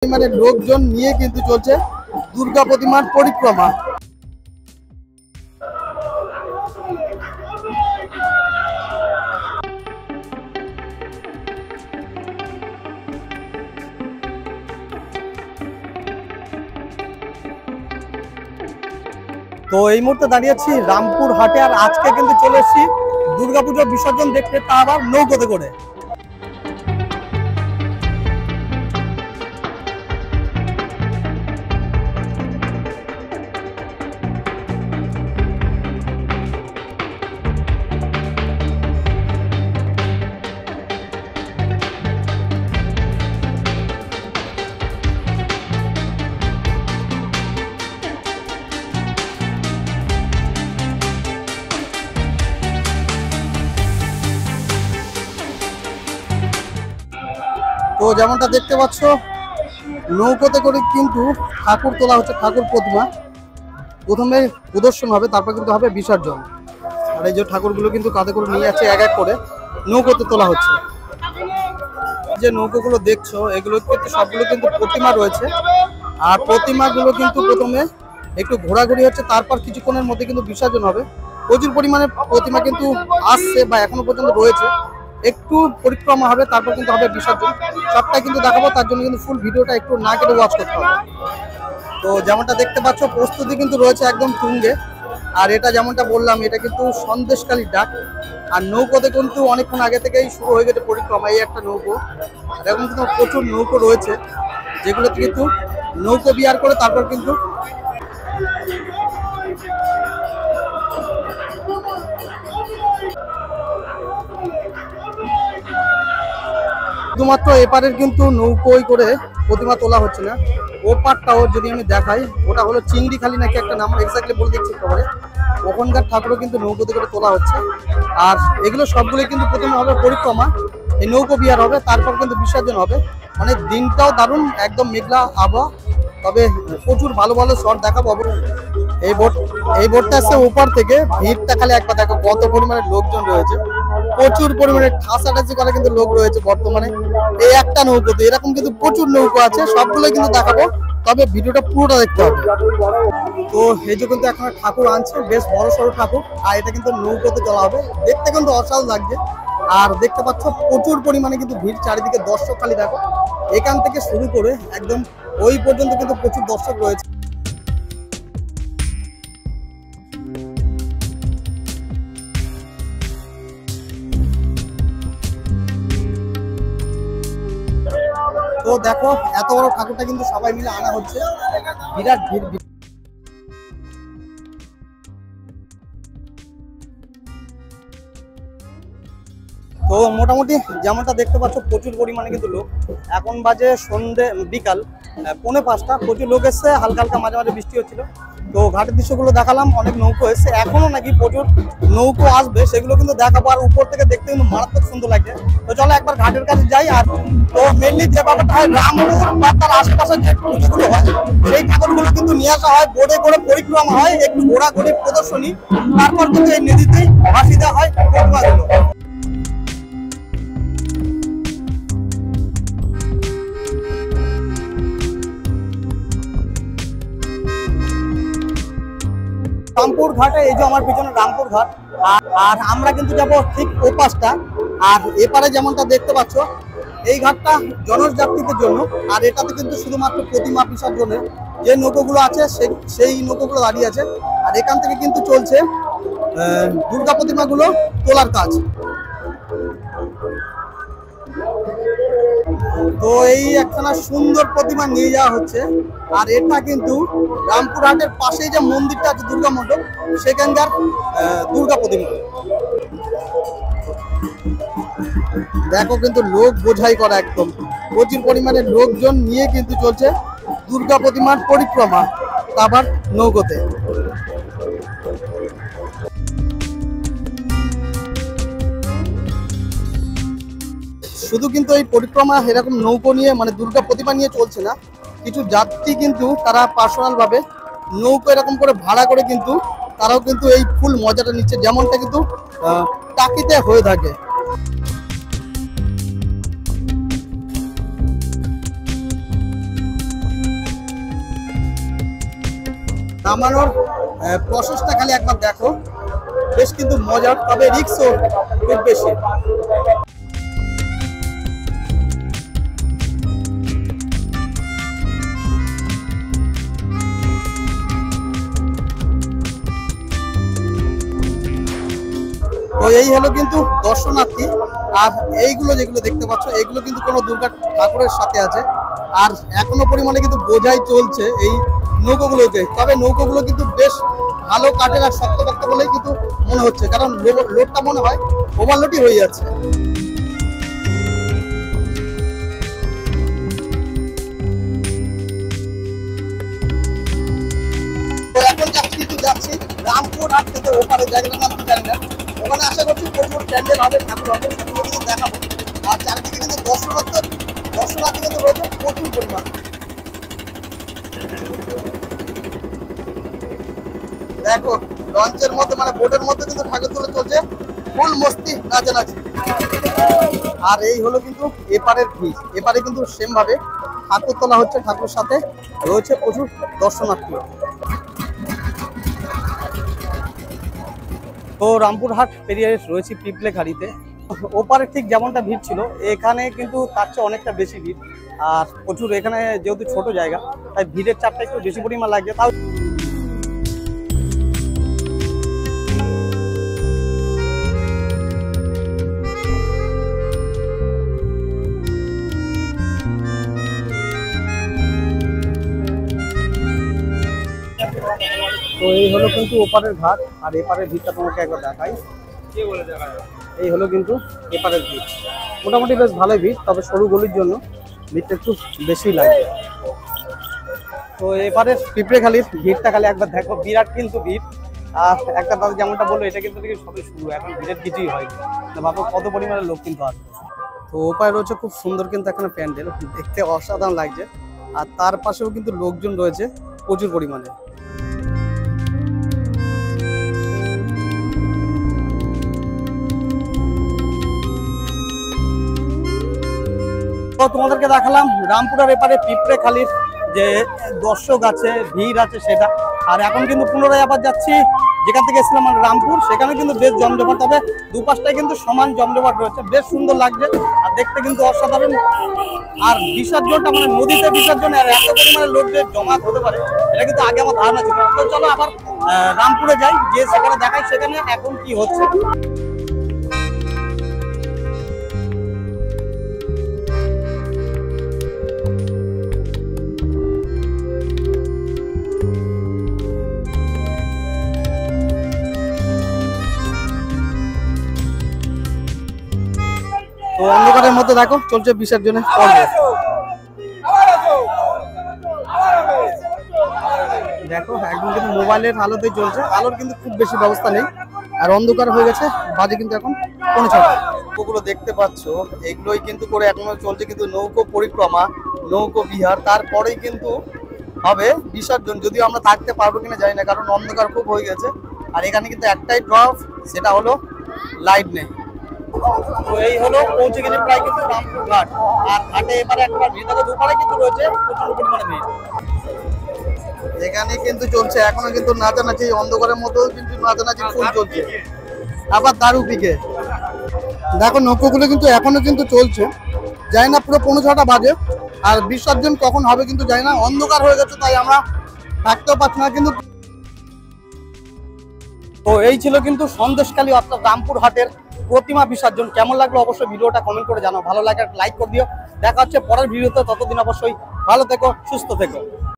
মানে লোকজন নিয়ে কিন্তু চলছে দুর্গা প্রতিমার পরিক্রমা। তো এই মুহূর্তে দাঁড়িয়ে আছি রামপুর হাটে, আর আজকে কিন্তু চলে এসেছি দুর্গাপুজোর বিসর্জন দেখতে, তা আবার নৌকোতে করে। তো যেমনটা দেখতে পাচ্ছ নৌকোতে করে কিন্তু ঠাকুর তোলা হচ্ছে, ঠাকুর প্রতিমা প্রথমে প্রদর্শন হবে, তারপর কিন্তু হবে বিসর্জন। আর এই যে ঠাকুরগুলো কিন্তু কাঁধে করে নিয়ে যাচ্ছে, এক এক করে নৌকোতে তোলা হচ্ছে। যে নৌকোগুলো দেখছো এগুলো কিন্তু সবগুলো কিন্তু প্রতিমা রয়েছে, আর প্রতিমাগুলো কিন্তু প্রথমে একটু ঘোরাঘুরি হচ্ছে, তারপর কিছুক্ষণের মধ্যে কিন্তু বিসর্জন হবে। প্রচুর পরিমাণে প্রতিমা কিন্তু আসছে বা এখনো পর্যন্ত রয়েছে, একটু পরিক্রমা হবে, তারপর কিন্তু হবে বিসর্জন। সবটাই কিন্তু দেখাবো, তার জন্য কিন্তু ফুল ভিডিওটা একটু না কেটে ওয়াচ করতে হবে। তো যেমনটা দেখতে পাচ্ছ প্রস্তুতি কিন্তু রয়েছে একদম তুঙ্গে। আর এটা যেমনটা বললাম, এটা কিন্তু সন্দেশকালীর ডাক। আর নৌকোতে কিন্তু অনেকক্ষণ আগে থেকেই শুরু হয়ে গেছে পরিক্রমা। এই একটা নৌকো, এরকম কিন্তু প্রচুর নৌকো রয়েছে, যেগুলোতে কিন্তু নৌকো বিহার করে তারপর কিন্তু শুধুমাত্র এপারের কিন্তু নৌকোই করে প্রতিমা তোলা হচ্ছে না, ও পারটাও যদি আমি দেখাই, ওটা হলো চিংড়িখালি নাকি একটা নাম, এক্স্যাক্টলি বলে দিচ্ছি একেবারে। ওখানকার ঠাকুরও কিন্তু নৌকোতে করে তোলা হচ্ছে। আর এগুলো সবগুলোই কিন্তু প্রথমে হবে পরিক্রমা, এই নৌকো বিহার হবে, তারপর কিন্তু বিসর্জন হবে। মানে দিনটাও দারুণ, একদম মেঘলা আবহাওয়া, তবে প্রচুর ভালো ভালো শট দেখাবো। এই বোটটা আসছে ওপার থেকে, ভিড়টা খালি একবার দেখো কত পরিমাণে লোকজন রয়েছে, প্রচুর পরিমাণে ঠাসাঠাসি করা কিন্তু লোক রয়েছে বর্তমানে। এই একটা নৌকোতে এরকম কিন্তু প্রচুর নৌকো আছে, সবগুলো কিন্তু দেখাবো, তবে ভিডিওটা পুরোটা দেখতে হবে। তো এই যে কিন্তু এখন ঠাকুর আনছে, বেশ বড় সড়ো ঠাকুর, আর এটা কিন্তু নৌকোতে চলা হবে, দেখতে কিন্তু অসাধারণ লাগছে। আর দেখতে পাচ্ছ প্রচুর পরিমাণে কিন্তু ভিড়, চারিদিকে দর্শক খালি দেখো, এখান থেকে শুরু করে একদম ওই পর্যন্ত কিন্তু প্রচুর দর্শক রয়েছে। তো দেখো এত বড় ঠাকুরটা কিন্তু সবাই মিলে আনা হচ্ছে, বিরাট ভিড়। তো মোটামুটি যেমনটা দেখতে পাচ্ছ প্রচুর পরিমাণে কিন্তু লোক, এখন বাজে সন্ধ্যে বিকাল 4:45, প্রচুর লোক এসছে, হালকা হালকা মাঝে মাঝে বৃষ্টি হচ্ছিল। তো ঘাটের দৃশ্যগুলো দেখালাম, অনেক নৌকো এসছে, এখনো নাকি প্রচুর নৌকো আসবে, সেগুলো কিন্তু দেখাবো। আর উপর থেকে দেখতে কিন্তু মারাত্মক সুন্দর লাগছে। তো চলো একবার ঘাটের কাছে যাই। আর তো মেনলি যে ব্যাপারটা হয়, রামপুর বা তার আশেপাশে যে পুজোগুলো হয়, সেই ঠাকুরগুলো কিন্তু নিয়ে আসা হয়, বোটে করে পরিক্রমা হয়, একটু ঘোরাঘুরি প্রদর্শনী, তারপর কিন্তু এই নদীতেই ভাসিয়ে দেওয়া হয় প্রতিমাগুলো। রামপুর ঘাটে, এই যে আমার পিছনে রামপুর ঘাট, আর আমরা কিন্তু যাবো ঠিক ওপাশটা। আর এপারে যেমনটা দেখতে পাচ্ছ এই ঘাটটা জনযাত্রীদের জন্য, আর এটাতে কিন্তু শুধুমাত্র প্রতিমা বিসর্জনের যে নৌকোগুলো আছে সেই নৌকোগুলো দাঁড়িয়ে আছে। আর এখান থেকে কিন্তু চলছে দুর্গা প্রতিমাগুলো তোলার কাজ। তো এই একখানা সুন্দর প্রতিমা নিয়ে যাওয়া হচ্ছে, আর এটা কিন্তু রামপুরহাটের পাশেই যে মন্দিরটা আছে দুর্গা মণ্ডপ, সেখানকার দুর্গা প্রতিমা। দেখো কিন্তু লোক বোঝাই করা, একদম প্রচুর পরিমাণে লোকজন নিয়ে কিন্তু চলছে দুর্গা প্রতিমার পরিক্রমা, আবার নৌকোতে। শুধু কিন্তু এই পরিক্রমা এরকম নৌকো নিয়ে, মানে দুর্গা প্রতিমা নিয়ে চলছে না, কিছু যাত্রী কিন্তু তারা পার্সোনাল ভাবে নৌকো এরকম করে ভাড়া করে কিন্তু তারাও কিন্তু এই ফুল মজাটা নিচ্ছে, যেমনটা কিন্তু টাকিতে হয়ে থাকে। নামানোর প্রসেসটা খালি একবার দেখো, বেশ কিন্তু মজার, তবে রিস্কও খুব বেশি। তো এই হলো কিন্তু দর্শনার্থী। আর এইগুলো যেগুলো দেখতে পাচ্ছ এগুলো কিন্তু কোনো দুর্গা ঠাকুরের সাথে আছে। আর এখনো পরিমাণে কিন্তু বোঝাই চলছে এই নৌকোগুলোকে, তবে নৌকোগুলো কিন্তু বেশ ভালো কাঠের আর শক্ত বলেই কিন্তু মনে হচ্ছে, কারণ লোডটা মনে হয় ওভারলোডই হয়ে যাচ্ছে। এখন যাচ্ছি রামপুর হাট থেকে ওপারে, জায়গাটার নাম কি জানি না। ওখানে আশা করছি প্রচুর প্যান্ডেল হবে, ঠাকুর হবে, সেগুলো কিন্তু দেখাবো। আর চারিদিকে কিন্তু দর্শনার্থী কিন্তু রয়েছে প্রচুর পরিমাণ। দেখো লঞ্চের মধ্যে মানে বোটের মধ্যে কিন্তু ঠাকুর তোলা চলছে, ফুল মস্তি নাচানাচি। আর এই হলো কিন্তু এপারের ব্রিজ, এপারে কিন্তু সেম ভাবে ঠাকুর তোলা হচ্ছে, ঠাকুরের সাথে রয়েছে প্রচুর দর্শনার্থী। তো রামপুরহাট পেরিয়ে রয়েছি পিপলেখাড়িতে। ওপারে ঠিক যেমনটা ভিড় ছিল এখানে কিন্তু তার চেয়ে অনেকটা বেশি ভিড়। আর প্রচুর এখানে যেহেতু ছোট জায়গা তাই ভিড়ের চাপটা একটু বেশি পরিমাণ লাগছে। তাও তো এই হলো কিন্তু ওপারের ঘাট, আর এপারের ভিড়টা তোমাকে একবার দেখাই। এই হলো কিন্তু এপারের ভিড়, মোটামুটি বেশ ভালোই ভিড়, তবে সরু গলির জন্য ভিড়টা একটু বেশি লাগে। তো এপারের পিঁপড়েখালির ভিড়টা খালি একবার দেখো, বিরাট কিন্তু ভিড়। আর একটা দাদা যেমনটা বললো এটা কিন্তু সবই শুরু, এখন ভিড়ের কিছুই হয়নি। ভাবো কত পরিমাণে লোক কিন্তু আসবে। তো ওপারে রয়েছে খুব সুন্দর কিন্তু এখানে প্যান্ডেল, দেখতে অসাধারণ লাগছে। আর তার পাশেও কিন্তু লোকজন রয়েছে প্রচুর পরিমাণে। তোমাদেরকে দেখালাম রামপুরের এপারে পিঁপড়েখালির যে দর্শক আছে, ভিড় আছে সেটা। আর এখন কিন্তু পুনরায় আবার যাচ্ছি যেখান থেকে এসেছিলাম মানে রামপুর, সেখানে কিন্তু বেশ জমজমাট, তবে দুপাশটায় কিন্তু সমান জমজমাট রয়েছে, বেশ সুন্দর লাগছে আর দেখতে কিন্তু অসাধারণ। আর বিসর্জনটা মানে নদীতে বিসর্জন, আর এত পরিমাণে লোক যে জমাট হতে পারে এটা কিন্তু আগে আমার ধারণা ছিল। তো চলো আবার রামপুরে যাই, যে সেখানে দেখাই সেখানে এখন কি হচ্ছে। তো অন্ধকারের মধ্যে দেখো চলছে বিসর্জনের পর্ব। দেখো একদম কিন্তু মোবাইলের আলোতেই চলছে, আলোর কিন্তু খুব বেশি ব্যবস্থা নেই। আর অন্ধকার হয়ে গেছে, বাজে কিন্তু এখন 6:45। ওগুলো দেখতে পাচ্ছ এগুলোই কিন্তু করে এখনো চলছে কিন্তু নৌকো পরিক্রমা, নৌকো বিহার, তারপরেই কিন্তু হবে বিসর্জন। যদিও আমরা থাকতে পারবো কিনা জানি না, কারণ অন্ধকার খুব হয়ে গেছে। আর এখানে কিন্তু একটাই ড্রপ, সেটা হলো লাইট নেই। তো এই হলো পৌঁছে গেছে প্রায় কিন্তু রামপুর ঘাট। আর ঘাটে এবারে একবার ভিড় থাকে, দুপারে কিন্তু রয়েছে প্রচুর পরিমাণে ভিড়। এখানে কিন্তু চলছে এখনো কিন্তু নাচানাচি, অন্ধকারের মধ্যেও কিন্তু নাচানাচি ফুল চলছে। আবার দারু পিকে দেখো নৌকোগুলো কিন্তু এখনো কিন্তু চলছে, জানি না পুরো 6:45 বাজে। আর বিসর্জন কখন হবে কিন্তু জানি না, অন্ধকার হয়ে গেছে তাই আমরা থাকতেও পারছি না কিন্তু। তো এই ছিল কিন্তু সন্দেশখালী অর্থাৎ রামপুর হাটের প্রতিমা বিসর্জন। কেমন লাগলো অবশ্যই ভিডিওটা কমেন্ট করে জানাও, ভালো লাগে লাইক করে দিও। দেখা হচ্ছে পরের ভিডিওতে, ততদিন অবশ্যই ভালো থেকো, সুস্থ থেকো।